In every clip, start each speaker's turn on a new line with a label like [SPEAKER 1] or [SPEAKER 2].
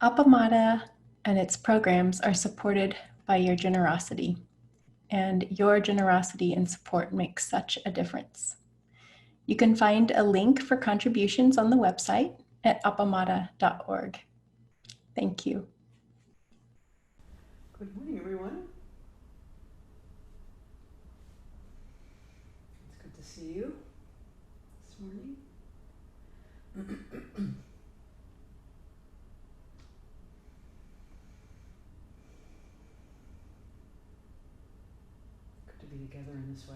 [SPEAKER 1] Appamada and its programs are supported by your generosity, and your generosity and support makes such a difference. You can find a link for contributions on the website at appamada.org. Thank you.
[SPEAKER 2] Good morning, everyone. It's good to see you this morning. Good to be together in this way.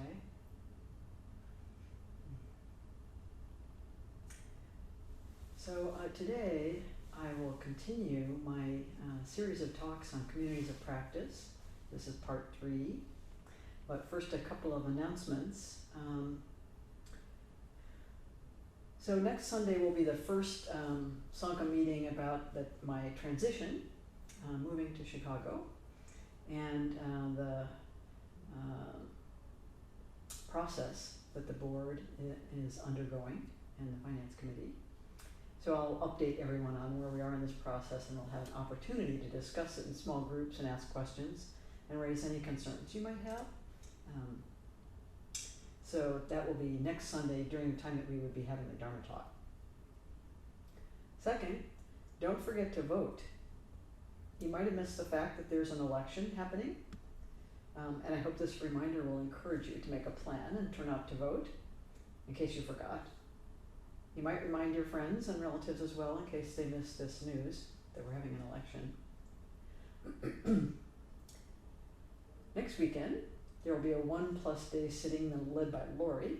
[SPEAKER 2] So today I will continue my series of talks on communities of practice. This is part 3. But first, a couple of announcements. So next Sunday will be the first Sangha meeting about my transition, moving to Chicago, and the process that the board is undergoing and the finance committee. So I'll update everyone on where we are in this process, and we'll have an opportunity to discuss it in small groups and ask questions and raise any concerns you might have. So that will be next Sunday during the time that we would be having the Dharma talk. Second, don't forget to vote. You might have missed the fact that there's an election happening, and I hope this reminder will encourage you to make a plan and turn out to vote, in case you forgot. You might remind your friends and relatives as well, in case they missed this news that we're having an election. Next weekend, there will be a 1+ day sitting led by Lori.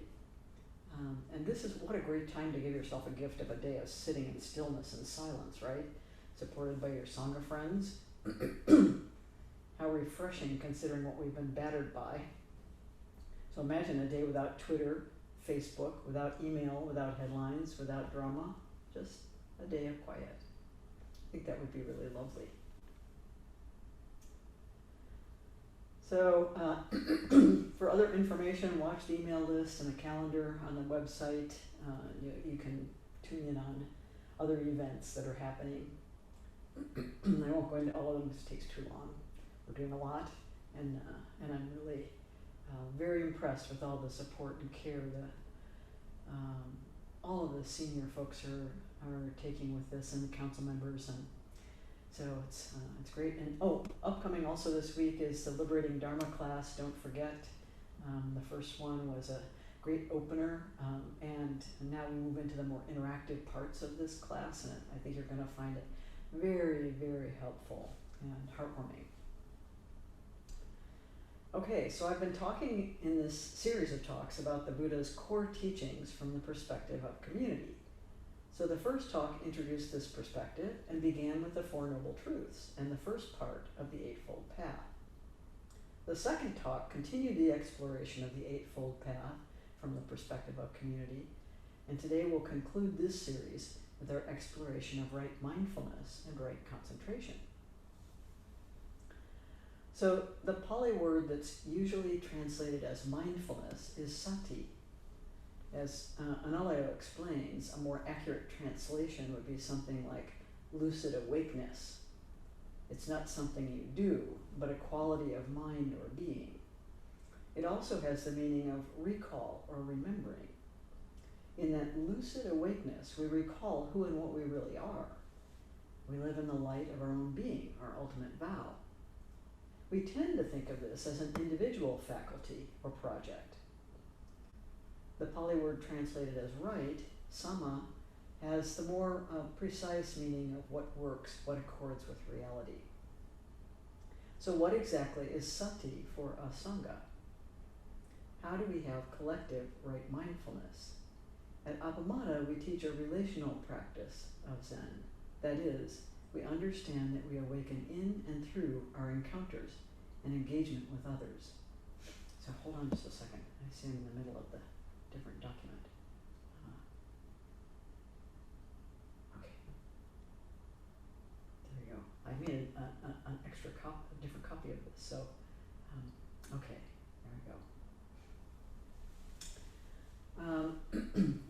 [SPEAKER 2] And this is what a great time to give yourself a gift of a day of sitting in stillness and silence, right? Supported by your Sangha friends. How refreshing, considering what we've been battered by. So imagine a day without Twitter, Facebook, without email, without headlines, without drama. Just a day of quiet. I think that would be really lovely. So for other information, watch the email list and the calendar on the website. You can tune in on other events that are happening. I won't go into all of them because it takes too long. We're doing a lot, and I'm really very impressed with all the support and care that all of the senior folks are taking with this, and the council members, and so it's great. And upcoming also this week is the Liberating Dharma class. Don't forget, the first one was a great opener, and now we move into the more interactive parts of this class, and I think you're going to find it very, very helpful and heartwarming. Okay, so I've been talking in this series of talks about the Buddha's core teachings from the perspective of community. So the first talk introduced this perspective and began with the Four Noble Truths and the first part of the Eightfold Path. The second talk continued the exploration of the Eightfold Path from the perspective of community, and today we'll conclude this series with our exploration of right mindfulness and right concentration. So the Pali word that's usually translated as mindfulness is sati. As Analayo explains, a more accurate translation would be something like lucid awakeness. It's not something you do, but a quality of mind or being. It also has the meaning of recall or remembering. In that lucid awakeness, we recall who and what we really are. We live in the light of our own being, our ultimate vow. We tend to think of this as an individual faculty or project. The Pali word translated as right, sama, has the more precise meaning of what works, what accords with reality. So what exactly is sati for a sangha? How do we have collective right mindfulness? At Appamada, we teach a relational practice of Zen. That is, we understand that we awaken in and through our encounters and engagement with others. So hold on just a second. I see I'm in the middle of the different document. Okay. There you go. I made an extra a different copy of this. So, okay, there we go.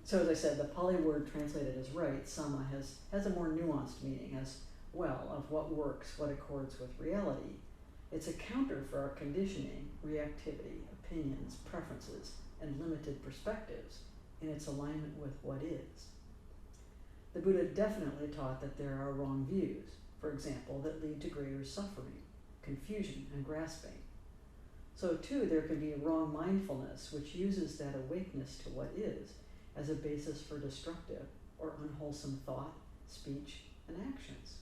[SPEAKER 2] So as I said, the Pali word translated as right, sama, has a more nuanced meaning, as well of what works, what accords with reality. It's a counter for our conditioning, reactivity, opinions, preferences, and limited perspectives in its alignment with what is. The Buddha definitely taught that there are wrong views, for example, that lead to greater suffering, confusion, and grasping. So too, there can be a wrong mindfulness which uses that awakeness to what is as a basis for destructive or unwholesome thought, speech, and actions.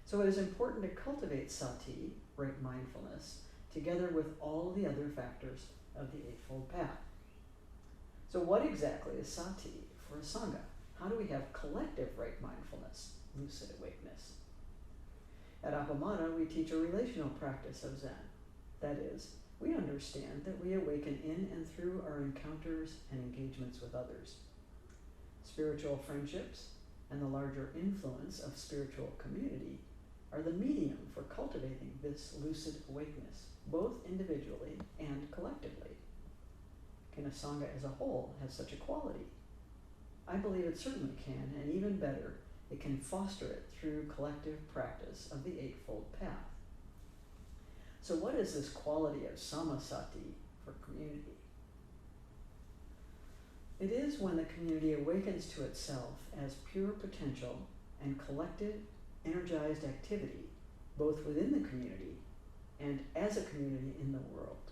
[SPEAKER 2] So it is important to cultivate sati, right mindfulness, together with all the other factors of the Eightfold Path. So what exactly is sati for a sangha? How do we have collective right mindfulness, lucid awakeness? At Appamada, we teach a relational practice of Zen. That is, we understand that we awaken in and through our encounters and engagements with others. Spiritual friendships and the larger influence of spiritual community are the medium for cultivating this lucid awakeness, both individually and collectively. Can a sangha as a whole have such a quality? I believe it certainly can, and even better, it can foster it through collective practice of the Eightfold Path. So what is this quality of samasati for community? It is when the community awakens to itself as pure potential and collective, energized activity, both within the community and as a community in the world.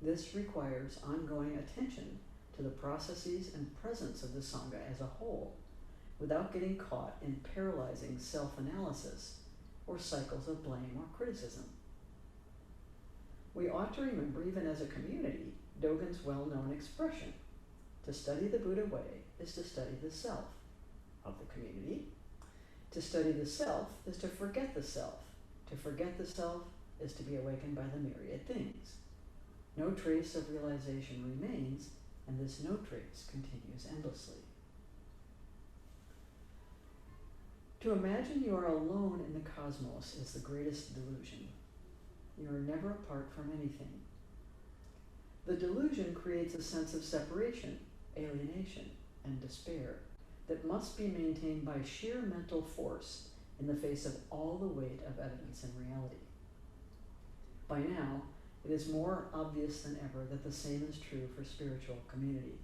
[SPEAKER 2] This requires ongoing attention to the processes and presence of the sangha as a whole, without getting caught in paralyzing self-analysis or cycles of blame or criticism. We ought to remember, even as a community, Dogen's well-known expression, to study the Buddha way is to study the self of the community. To study the self is to forget the self. To forget the self is to be awakened by the myriad things. No trace of realization remains, and this no trace continues endlessly. To imagine you are alone in the cosmos is the greatest delusion. You are never apart from anything. The delusion creates a sense of separation, alienation, and despair that must be maintained by sheer mental force in the face of all the weight of evidence and reality. By now, it is more obvious than ever that the same is true for spiritual community.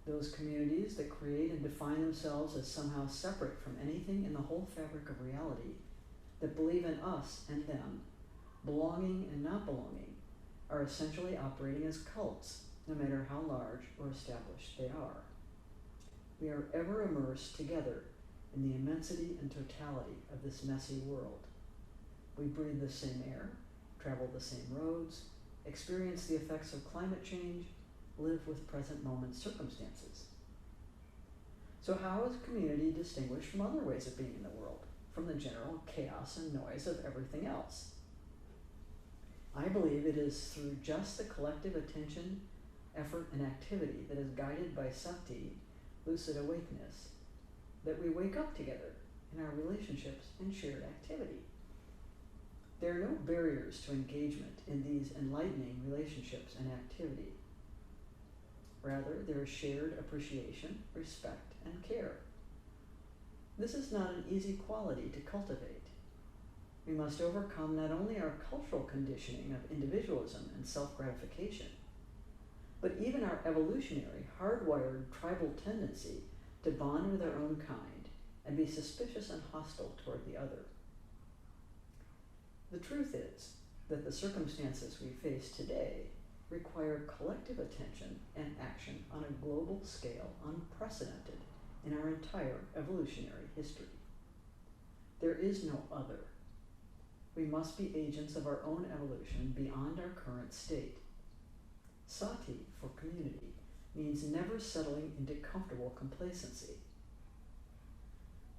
[SPEAKER 2] Those communities that create and define themselves as somehow separate from anything in the whole fabric of reality, that believe in us and them, belonging and not belonging, are essentially operating as cults, no matter how large or established they are. We are ever immersed together in the immensity and totality of this messy world. We breathe the same air, travel the same roads, experience the effects of climate change, live with present moment circumstances. So how is community distinguished from other ways of being in the world, from the general chaos and noise of everything else? I believe it is through just the collective attention, effort, and activity that is guided by sati, lucid awakeness, that we wake up together in our relationships and shared activity. There are no barriers to engagement in these enlightening relationships and activity. Rather, there is shared appreciation, respect, and care. This is not an easy quality to cultivate. We must overcome not only our cultural conditioning of individualism and self-gratification, but even our evolutionary, hardwired tribal tendency to bond with our own kind and be suspicious and hostile toward the other. The truth is that the circumstances we face today require collective attention and action on a global scale unprecedented in our entire evolutionary history. There is no other. We must be agents of our own evolution beyond our current state. Sati, for community, means never settling into comfortable complacency.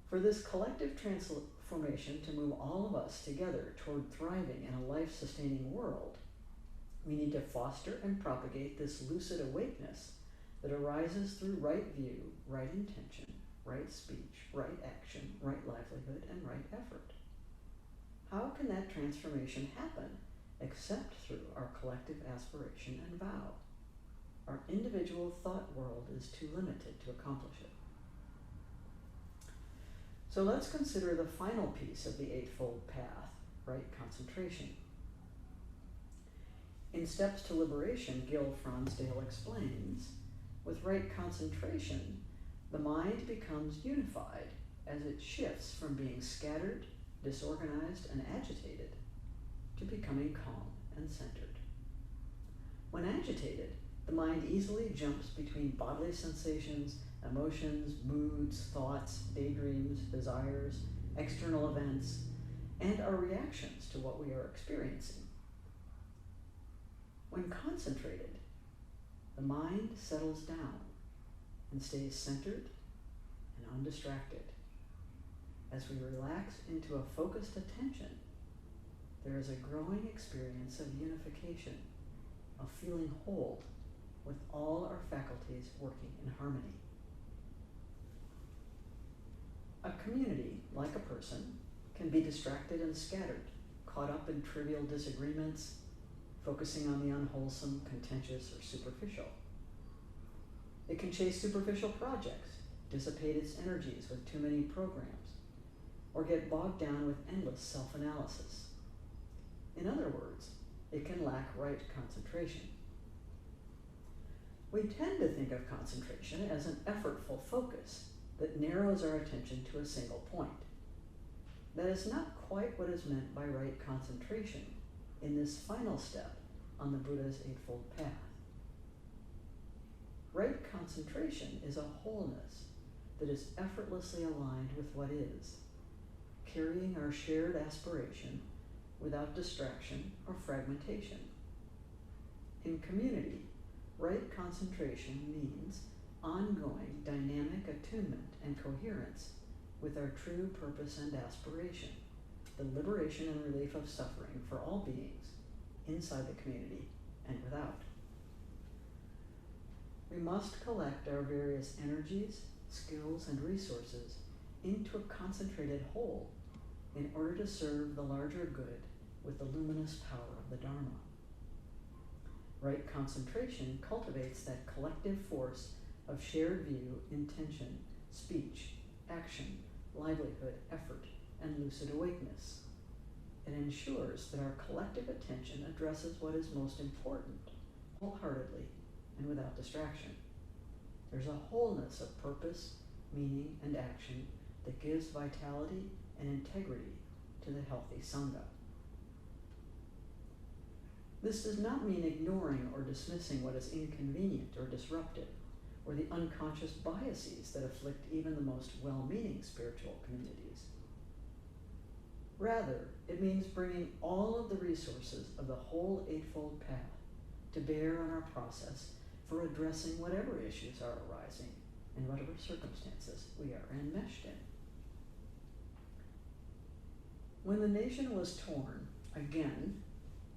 [SPEAKER 2] For this collective transformation to move all of us together toward thriving in a life-sustaining world, we need to foster and propagate this lucid awakeness that arises through right view, right intention, right speech, right action, right livelihood, and right effort. How can that transformation happen except through our collective aspiration and vow? Our individual thought world is too limited to accomplish it. So let's consider the final piece of the Eightfold Path, right concentration. In Steps to Liberation, Gil Fronsdale explains, with right concentration, the mind becomes unified as it shifts from being scattered, disorganized, and agitated to becoming calm and centered. When agitated, the mind easily jumps between bodily sensations, emotions, moods, thoughts, daydreams, desires, external events, and our reactions to what we are experiencing. When concentrated, the mind settles down and stays centered and undistracted. As we relax into a focused attention, there is a growing experience of unification, of feeling whole with all our faculties working in harmony. A community, like a person, can be distracted and scattered, caught up in trivial disagreements, focusing on the unwholesome, contentious, or superficial. It can chase superficial projects, dissipate its energies with too many programs, or get bogged down with endless self-analysis. In other words, it can lack right concentration. We tend to think of concentration as an effortful focus that narrows our attention to a single point. That is not quite what is meant by right concentration in this final step on the Buddha's Eightfold Path. Right concentration is a wholeness that is effortlessly aligned with what is, carrying our shared aspiration without distraction or fragmentation. In community, right concentration means ongoing dynamic attunement and coherence with our true purpose and aspiration, the liberation and relief of suffering for all beings, inside the community and without. We must collect our various energies, skills, and resources into a concentrated whole in order to serve the larger good with the luminous power of the Dharma. Right concentration cultivates that collective force of shared view, intention, speech, action, livelihood, effort, and lucid awakeness. It ensures that our collective attention addresses what is most important, wholeheartedly and without distraction. There's a wholeness of purpose, meaning, and action that gives vitality and integrity to the healthy Sangha. This does not mean ignoring or dismissing what is inconvenient or disruptive, or the unconscious biases that afflict even the most well-meaning spiritual communities. Rather, it means bringing all of the resources of the whole Eightfold Path to bear on our process for addressing whatever issues are arising and whatever circumstances we are enmeshed in. When the nation was torn, again,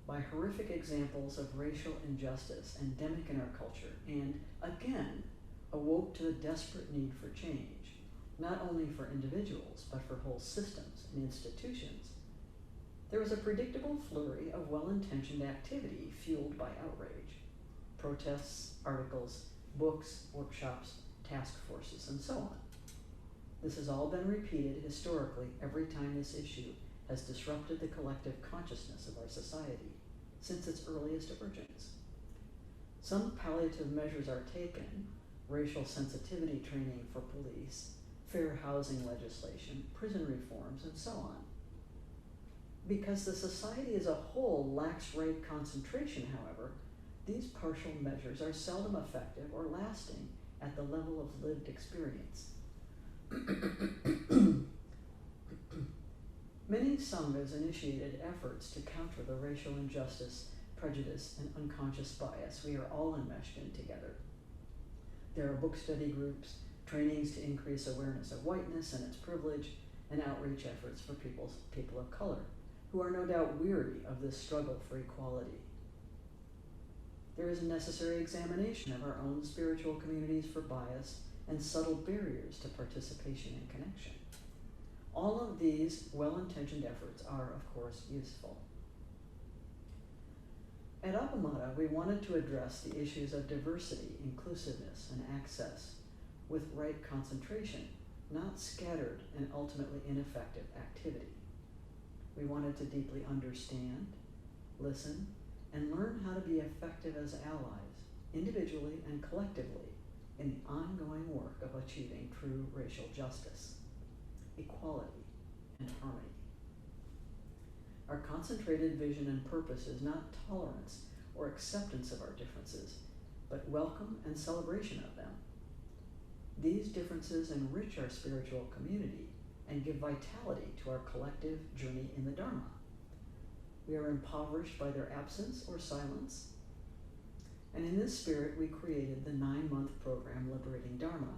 [SPEAKER 2] by horrific examples of racial injustice endemic in our culture, and again awoke to the desperate need for change, not only for individuals, but for whole systems and institutions, there was a predictable flurry of well-intentioned activity fueled by outrage. Protests, articles, books, workshops, task forces, and so on. This has all been repeated historically every time this issue has disrupted the collective consciousness of our society since its earliest emergence. Some palliative measures are taken, racial sensitivity training for police, fair housing legislation, prison reforms, and so on. Because the society as a whole lacks right concentration, however, these partial measures are seldom effective or lasting at the level of lived experience. Many sanghas initiated efforts to counter the racial injustice, prejudice, and unconscious bias we are all enmeshed in together. There are book study groups, trainings to increase awareness of whiteness and its privilege, and outreach efforts for people of color, who are no doubt weary of this struggle for equality. There is a necessary examination of our own spiritual communities for bias and subtle barriers to participation and connection. All of these well-intentioned efforts are, of course, useful. At Appamada, we wanted to address the issues of diversity, inclusiveness, and access with right concentration not scattered and ultimately ineffective activity. We wanted to deeply understand, listen, and learn how to be effective as allies, individually and collectively, in the ongoing work of achieving true racial justice, equality, and harmony. Our concentrated vision and purpose is not tolerance or acceptance of our differences, but welcome and celebration of them. These differences enrich our spiritual community and give vitality to our collective journey in the Dharma. We are impoverished by their absence or silence. And in this spirit, we created the 9-month program Liberating Dharma,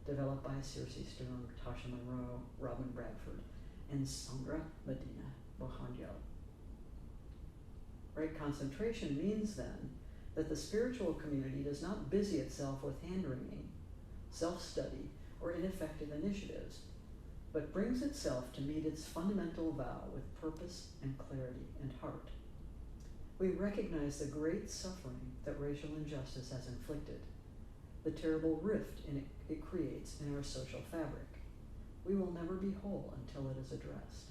[SPEAKER 2] developed by Syverson, Tasha Monroe, Robin Bradford, and Sandra Medina Bohanjo. Right concentration means then that the spiritual community does not busy itself with hand-wringing, self-study, or ineffective initiatives, but brings itself to meet its fundamental vow with purpose and clarity and heart. We recognize the great suffering that racial injustice has inflicted, the terrible rift it creates in our social fabric. We will never be whole until it is addressed.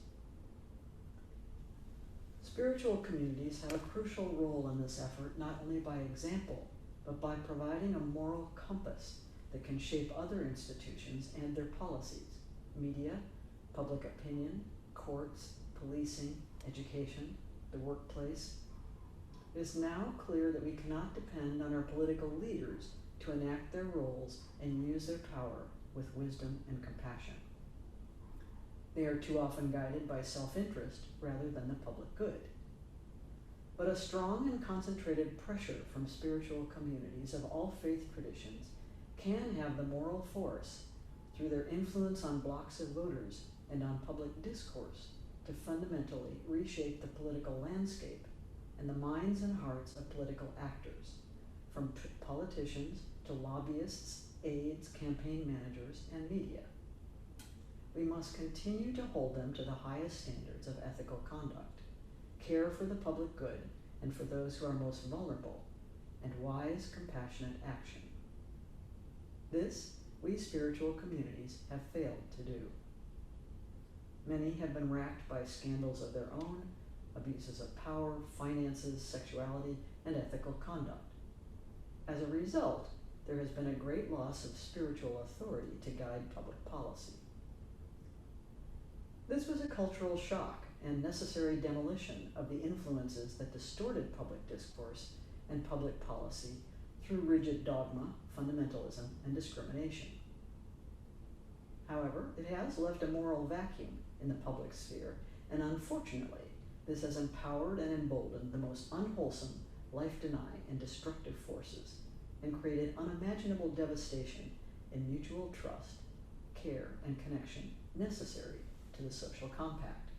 [SPEAKER 2] Spiritual communities have a crucial role in this effort, not only by example, but by providing a moral compass that can shape other institutions and their policies: media, public opinion, courts, policing, education, the workplace. It is now clear that we cannot depend on our political leaders to enact their roles and use their power with wisdom and compassion. They are too often guided by self-interest rather than the public good. But a strong and concentrated pressure from spiritual communities of all faith traditions can have the moral force, through their influence on blocks of voters and on public discourse, to fundamentally reshape the political landscape and the minds and hearts of political actors, from politicians to lobbyists, aides, campaign managers, and media. We must continue to hold them to the highest standards of ethical conduct, care for the public good and for those who are most vulnerable, and wise, compassionate action. This, we spiritual communities have failed to do. Many have been racked by scandals of their own, abuses of power, finances, sexuality, and ethical conduct. As a result, there has been a great loss of spiritual authority to guide public policy. This was a cultural shock and necessary demolition of the influences that distorted public discourse and public policy through rigid dogma, fundamentalism, and discrimination. However, it has left a moral vacuum in the public sphere, and unfortunately, this has empowered and emboldened the most unwholesome, life-denying, and destructive forces, and created unimaginable devastation in mutual trust, care, and connection necessary to the social compact.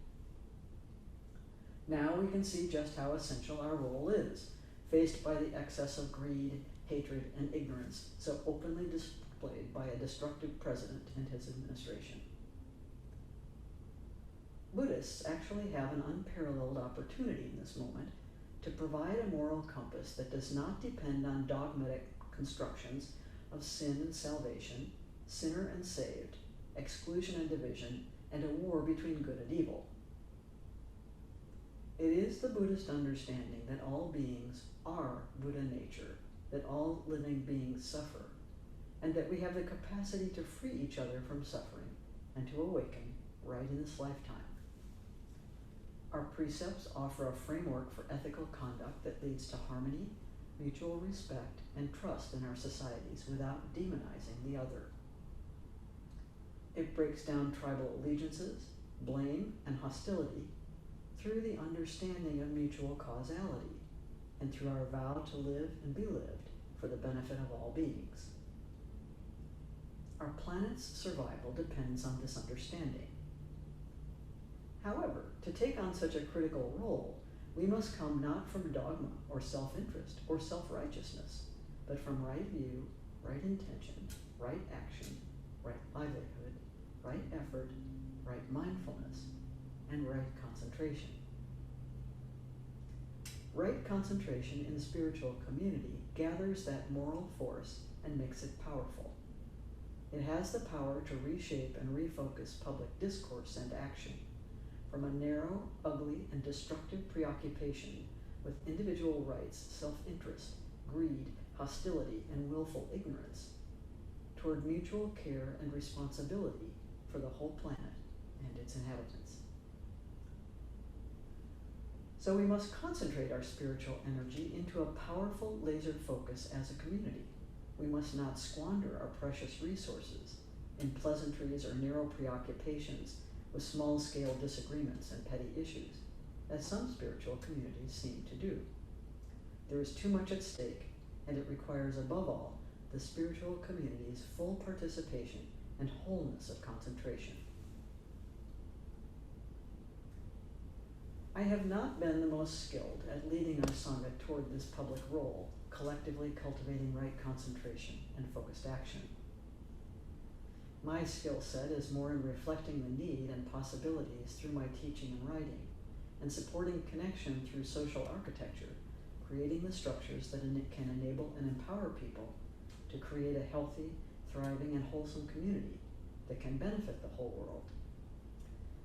[SPEAKER 2] Now we can see just how essential our role is, faced by the excess of greed, hatred, and ignorance so openly displayed by a destructive president and his administration. Buddhists actually have an unparalleled opportunity in this moment to provide a moral compass that does not depend on dogmatic constructions of sin and salvation, sinner and saved, exclusion and division, and a war between good and evil. It is the Buddhist understanding that all beings are Buddha nature, that all living beings suffer, and that we have the capacity to free each other from suffering and to awaken right in this lifetime. Our precepts offer a framework for ethical conduct that leads to harmony, mutual respect, and trust in our societies without demonizing the other. It breaks down tribal allegiances, blame, and hostility through the understanding of mutual causality and through our vow to live and be lived for the benefit of all beings. Our planet's survival depends on this understanding. However, to take on such a critical role, we must come not from dogma or self-interest or self-righteousness, but from right view, right intention, right action, right livelihood, right effort, right mindfulness, and right concentration. Right concentration in the spiritual community gathers that moral force and makes it powerful. It has the power to reshape and refocus public discourse and action from a narrow, ugly, and destructive preoccupation with individual rights, self-interest, greed, hostility, and willful ignorance toward mutual care and responsibility for the whole planet and its inhabitants. So we must concentrate our spiritual energy into a powerful laser focus as a community. We must not squander our precious resources in pleasantries or narrow preoccupations with small-scale disagreements and petty issues, as some spiritual communities seem to do. There is too much at stake, and it requires, above all, the spiritual community's full participation and wholeness of concentration. I have not been the most skilled at leading our Sangha toward this public role, collectively cultivating right concentration and focused action. My skill set is more in reflecting the need and possibilities through my teaching and writing, and supporting connection through social architecture, creating the structures that can enable and empower people to create a healthy, thriving, and wholesome community that can benefit the whole world.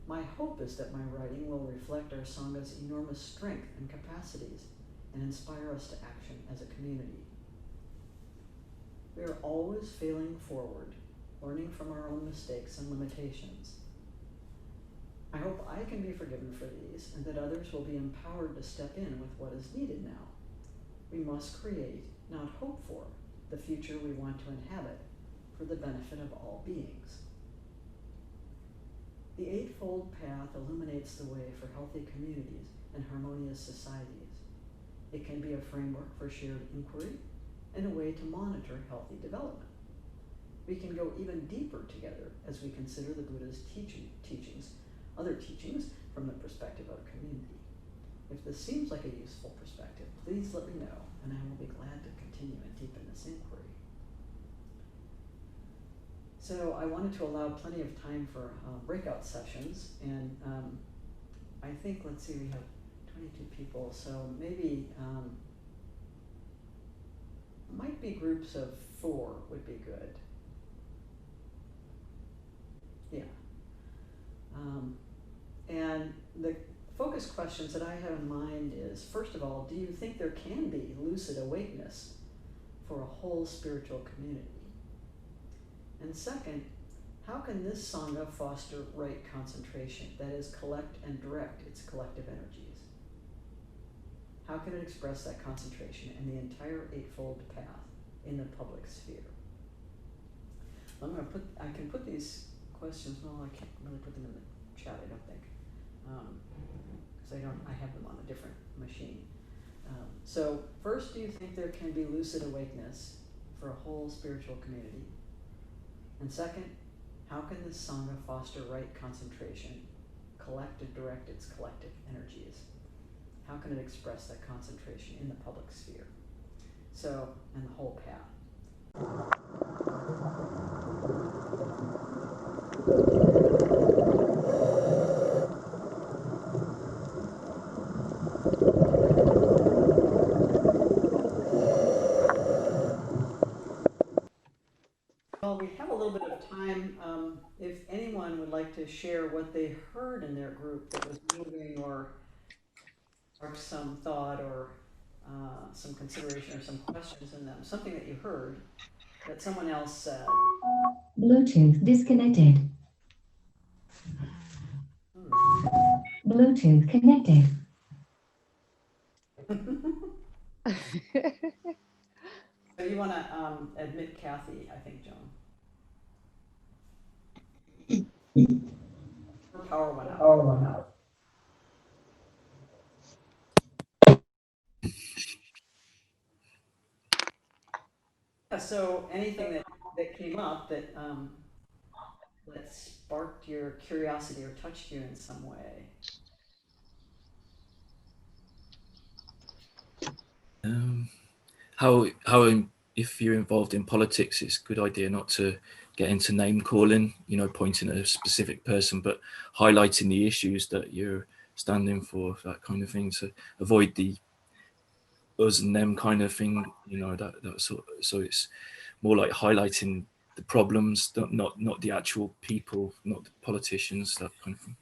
[SPEAKER 2] My hope is that my writing will reflect our Sangha's enormous strength and capacities and inspire us to action as a community. We are always failing forward, learning from our own mistakes and limitations. I hope I can be forgiven for these and that others will be empowered to step in with what is needed now. We must create, not hope for, the future we want to inhabit for the benefit of all beings. The Eightfold Path illuminates the way for healthy communities and harmonious societies. It can be a framework for shared inquiry and a way to monitor healthy development. We can go even deeper together as we consider the Buddha's other teachings from the perspective of a community. If this seems like a useful perspective, please let me know, and I will be glad to continue and deepen this inquiry. So I wanted to allow plenty of time for breakout sessions, and I think, let's see, we have 22 people, so maybe might be groups of 4 would be good. Yeah. And the focus questions that I have in mind is, first of all, do you think there can be lucid awakeness for a whole spiritual community? And second, how can this Sangha foster right concentration, that is, collect and direct its collective energies? How can it express that concentration in the entire Eightfold Path in the public sphere? I can put these questions, well, I can't really put them in the chat, I don't think, because I have them on a different machine. So first, do you think there can be lucid awakeness for a whole spiritual community? And second, how can this Sangha foster right concentration, collect and direct its collective energies? How can it express that concentration in the public sphere? So, and the whole path. Well, we have a little bit of time. If anyone would like to share what they heard in their group that was moving or sparked some thought or some consideration or some questions in them, something that you heard that someone else said.
[SPEAKER 3] Bluetooth disconnected. Bluetooth connected.
[SPEAKER 2] So you want to admit Kathy, I think, Joan. Her power went out. Yeah, so anything that came up that sparked your curiosity or touched you in some way?
[SPEAKER 4] How if you're involved in politics, it's a good idea not to get into name calling, pointing at a specific person, but highlighting the issues that you're standing for, that kind of thing. So avoid the us and them kind of thing, that sort. So it's more like highlighting the problems, not the actual people, not the politicians, that kind of thing.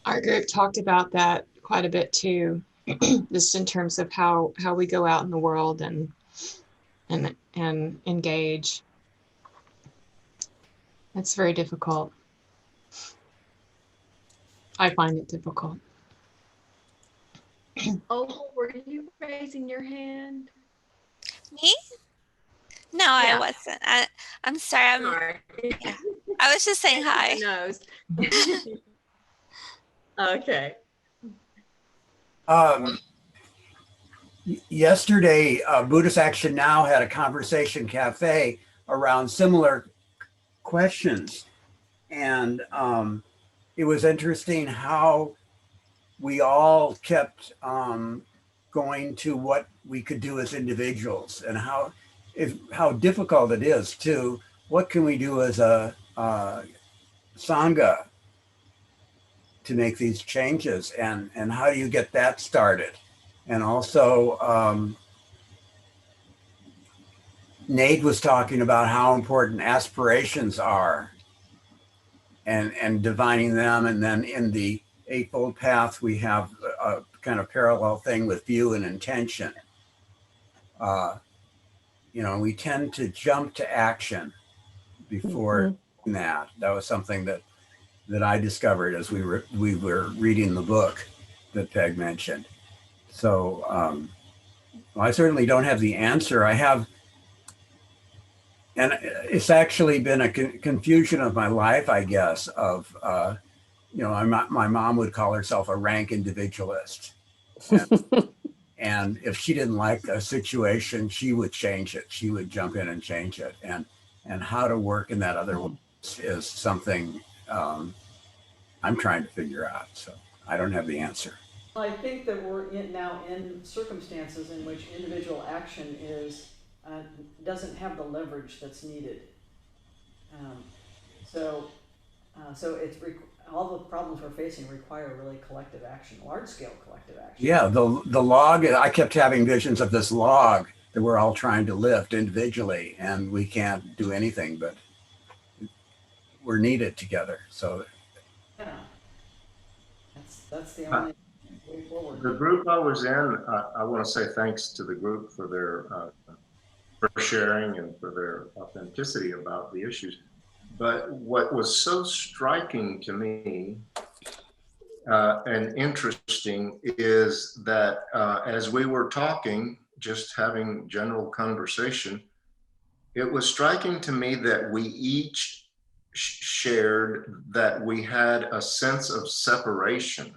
[SPEAKER 5] Our group talked about that quite a bit too, just in terms of how we go out in the world and engage. It's very difficult. I find it difficult.
[SPEAKER 6] Oh, were you raising your hand?
[SPEAKER 7] Me? No, I wasn't. I'm sorry.
[SPEAKER 6] Sorry.
[SPEAKER 7] Yeah. I was just saying hi.
[SPEAKER 6] Nose. Okay.
[SPEAKER 8] Yesterday, Buddhist Action Now had a conversation cafe around similar questions. And it was interesting how we all kept going to what we could do as individuals, and how difficult it is to, what can we do as a Sangha to make these changes, and how do you get that started? And also, Nate was talking about how important aspirations are, and divining them. And then in the Eightfold Path, we have a kind of parallel thing with view and intention. We tend to jump to action before that. That was something that I discovered as we were reading the book that Peg mentioned. So I certainly don't have the answer. I have, and it's actually been a confusion of my life, I guess, of, my mom would call herself a rank individualist. And if she didn't like a situation, she would change it. She would jump in and change it. And how to work in that other way is something I'm trying to figure out. So I don't have the answer.
[SPEAKER 2] I think that we're now in circumstances in which individual action doesn't have the leverage that's needed. So it's all the problems we're facing require really collective action, large-scale collective action. Yeah, the log. I kept having visions of this log that we're all trying to lift individually, and we can't do anything, but we're needed together. So yeah, that's the only way forward.
[SPEAKER 9] The group I was in, I want to say thanks to the group for their for sharing and for their authenticity about the issues. But what was so striking to me and interesting is that as we were talking, just having general conversation, it was striking to me that we each shared that we had a sense of separation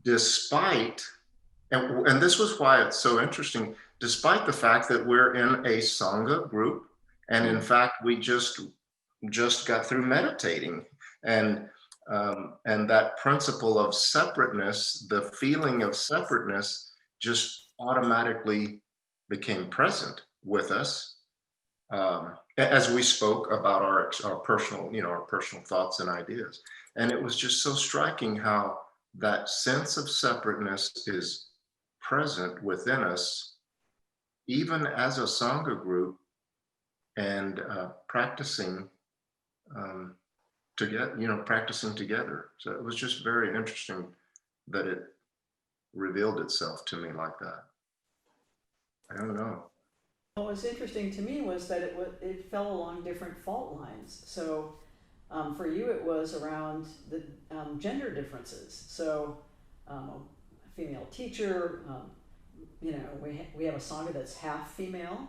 [SPEAKER 9] despite, and this was why it's so interesting, despite the fact that we're in a Sangha group, and in fact, we just got through meditating, and that principle of separateness, the feeling of separateness, just automatically became present with us as we spoke about our personal, our personal thoughts and ideas. And it was just so striking how that sense of separateness is present within us, even as a Sangha group, and practicing practicing together. So it was just very interesting that it revealed itself to me like that. I don't know.
[SPEAKER 2] What was interesting to me was that it fell along different fault lines. So for you, it was around the gender differences. So a female teacher, we have a Sangha that's half female,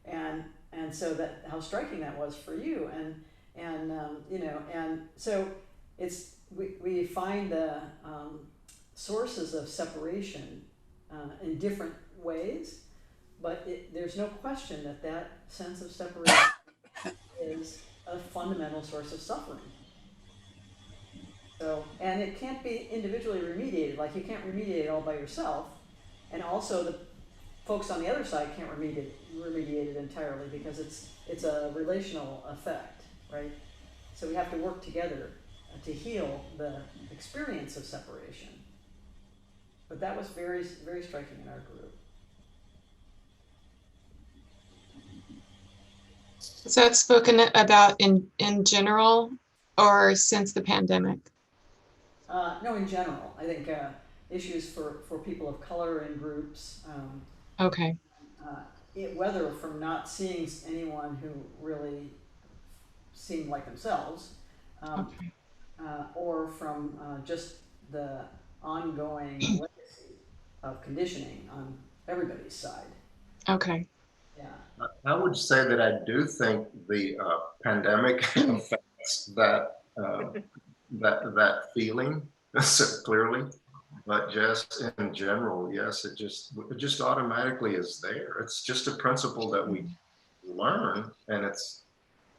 [SPEAKER 2] and so that how striking that was for you, and so it's we find the sources of separation in different ways, but there's no question that sense of separation is a fundamental source of suffering. So, and it can't be individually remediated. Like, you can't remediate it all by yourself, and also the folks on the other side can't remediate it entirely, because it's a relational effect, right? So we have to work together to heal the experience of separation. But that was very, very striking in our group.
[SPEAKER 5] Is that spoken about in general or since the pandemic?
[SPEAKER 2] No, in general, I think issues for people of color in groups,
[SPEAKER 5] Okay.
[SPEAKER 2] whether from not seeing anyone who really seemed like themselves,
[SPEAKER 5] Okay.
[SPEAKER 2] or from just the ongoing legacy of conditioning on everybody's side.
[SPEAKER 5] Okay.
[SPEAKER 2] Yeah.
[SPEAKER 9] I would say that I do think the pandemic affects that that feeling so clearly, but just in general, yes, it just automatically is there. It's just a principle that we learn, and it's,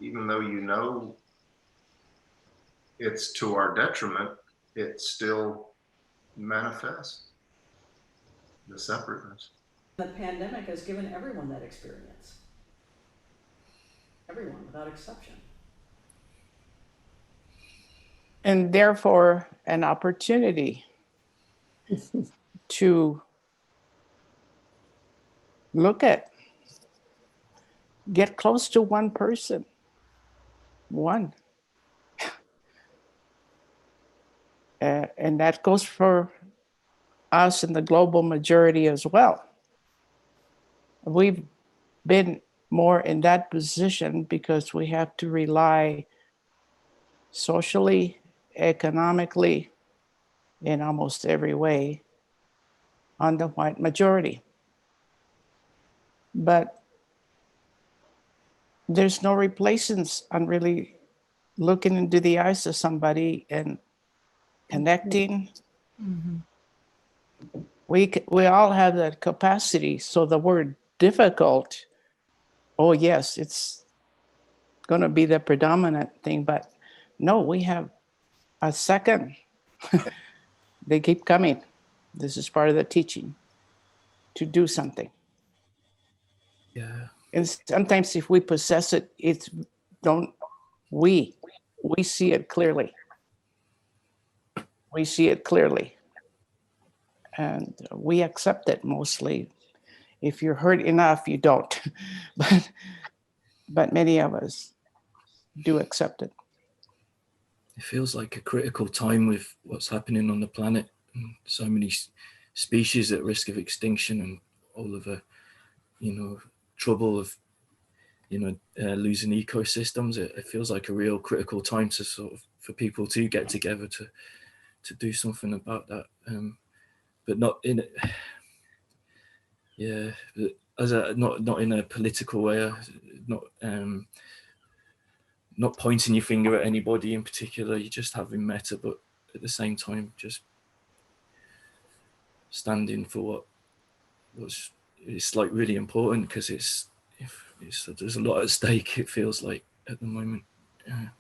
[SPEAKER 9] even though you know it's to our detriment, it still manifests the separateness.
[SPEAKER 2] The pandemic has given everyone that experience. Everyone, without exception.
[SPEAKER 10] And therefore, an opportunity to get close to one person. One. And that goes for us in the global majority as well. We've been more in that position because we have to rely socially, economically, in almost every way on the white majority. But there's no replacements on really looking into the eyes of somebody and connecting.
[SPEAKER 5] Mm-hmm.
[SPEAKER 10] We all have that capacity. So the word difficult, oh yes, it's going to be the predominant thing, but no, we have a second. They keep coming. This is part of the teaching, to do something.
[SPEAKER 4] Yeah.
[SPEAKER 10] And sometimes if we possess it, we see it clearly. We see it clearly. And we accept it mostly. If you're hurt enough, you don't. But many of us do accept it.
[SPEAKER 4] It feels like a critical time with what's happening on the planet. So many species at risk of extinction, and all of the, trouble of, losing ecosystems. It feels like a real critical time to for people to get together to do something about that. But not in it. Yeah, not in a political way. Not pointing your finger at anybody in particular. You're just having meta, but at the same time, just standing for it's like really important, because there's a lot at stake. It feels like at the moment.
[SPEAKER 2] And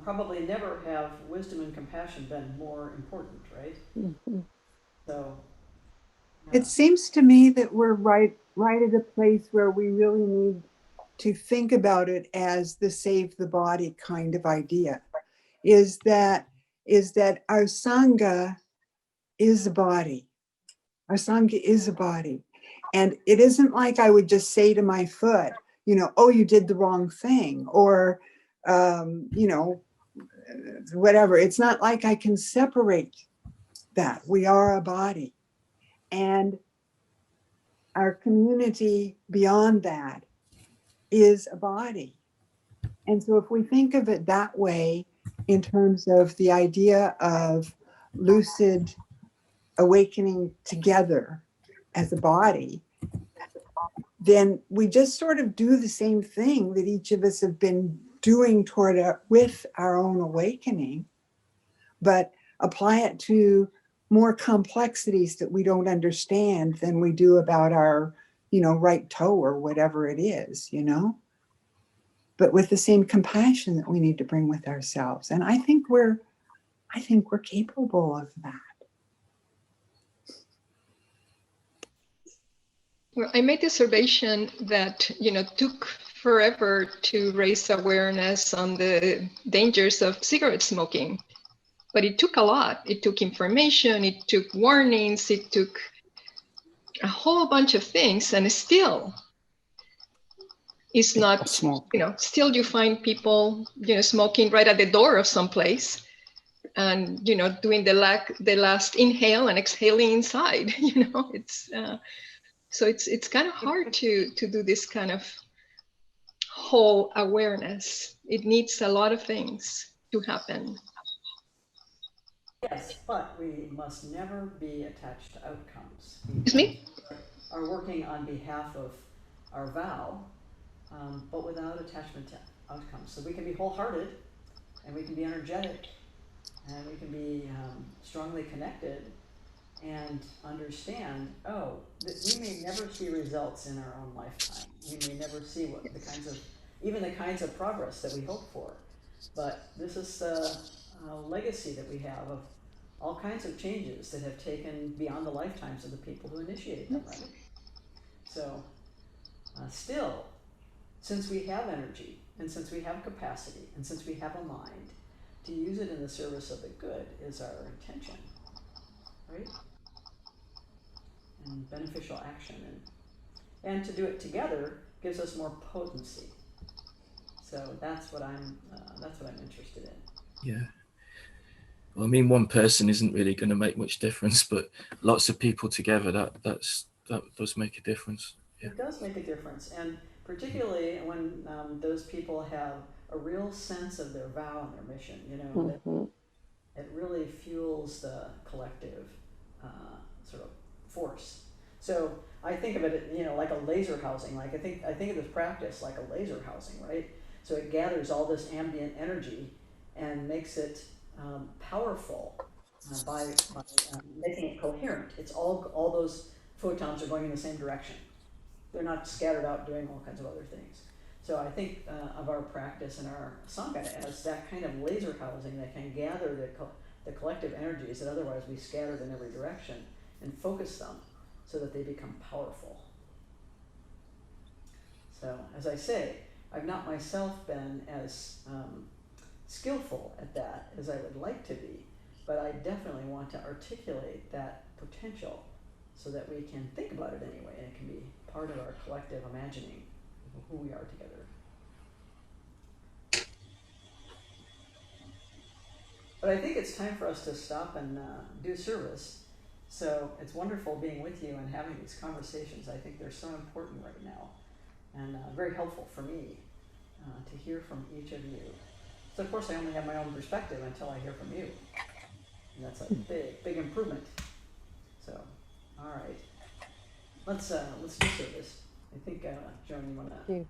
[SPEAKER 2] probably never have wisdom and compassion been more important, right?
[SPEAKER 11] Mm-hmm.
[SPEAKER 2] So
[SPEAKER 11] it seems to me that we're right at a place where we really need to think about it as the save the body kind of idea. Is that our Sangha is a body. Our Sangha is a body. And it isn't like I would just say to my foot, oh, you did the wrong thing, or, whatever. It's not like I can separate that. We are a body. And our community beyond that is a body. And so if we think of it that way, in terms of the idea of lucid awakening together as a body, then we just sort of do the same thing that each of us have been doing with our own awakening, but apply it to more complexities that we don't understand than we do about our, right toe or whatever it is, but with the same compassion that we need to bring with ourselves. And I think we're capable of that.
[SPEAKER 6] Well, I made the observation that, took forever to raise awareness on the dangers of cigarette smoking. But it took a lot. It took information, it took warnings, it took a whole bunch of things, and still it's not, still you find people, smoking right at the door of some place, and doing the last inhale and exhaling inside. It's so it's kind of hard to do this kind of whole awareness. It needs a lot of things to happen.
[SPEAKER 2] Yes, but we must never be attached to outcomes.
[SPEAKER 6] Excuse me?
[SPEAKER 2] Are working on behalf of our vow, but without attachment to outcomes. So we can be wholehearted, and we can be energetic, and we can be strongly connected, and understand, we may never see results in our own lifetime. We may never see what even the kinds of progress that we hope for. But this is the legacy that we have of all kinds of changes that have taken beyond the lifetimes of the people who initiated them, right? So still, since we have energy, and since we have capacity, and since we have a mind, to use it in the service of the good is our intention, right? And beneficial action, and to do it together gives us more potency. So that's what I'm interested in.
[SPEAKER 4] Yeah. Well, I mean, one person isn't really going to make much difference, but lots of people together, that does make a difference. Yeah.
[SPEAKER 2] It does make a difference, and particularly when those people have a real sense of their vow and their mission. It really fuels the collective sort of force. So I think of it, like a laser housing. Like I think of this practice like a laser housing, right? So it gathers all this ambient energy and makes it powerful by making it coherent. It's all those photons are going in the same direction. They're not scattered out doing all kinds of other things. So I think of our practice and our Sangha as that kind of laser housing that can gather the collective energies that otherwise be scattered in every direction and focus them so that they become powerful. So as I say, I've not myself been as skillful at that as I would like to be, but I definitely want to articulate that potential so that we can think about it anyway, and it can be part of our collective imagining of who we are together. But I think it's time for us to stop and do service. So it's wonderful being with you and having these conversations. I think they're so important right now, and very helpful for me to hear from each of you. So of course I only have my own perspective until I hear from you. And that's a big improvement. So, all right. Let's do service. I think, Joan, you want to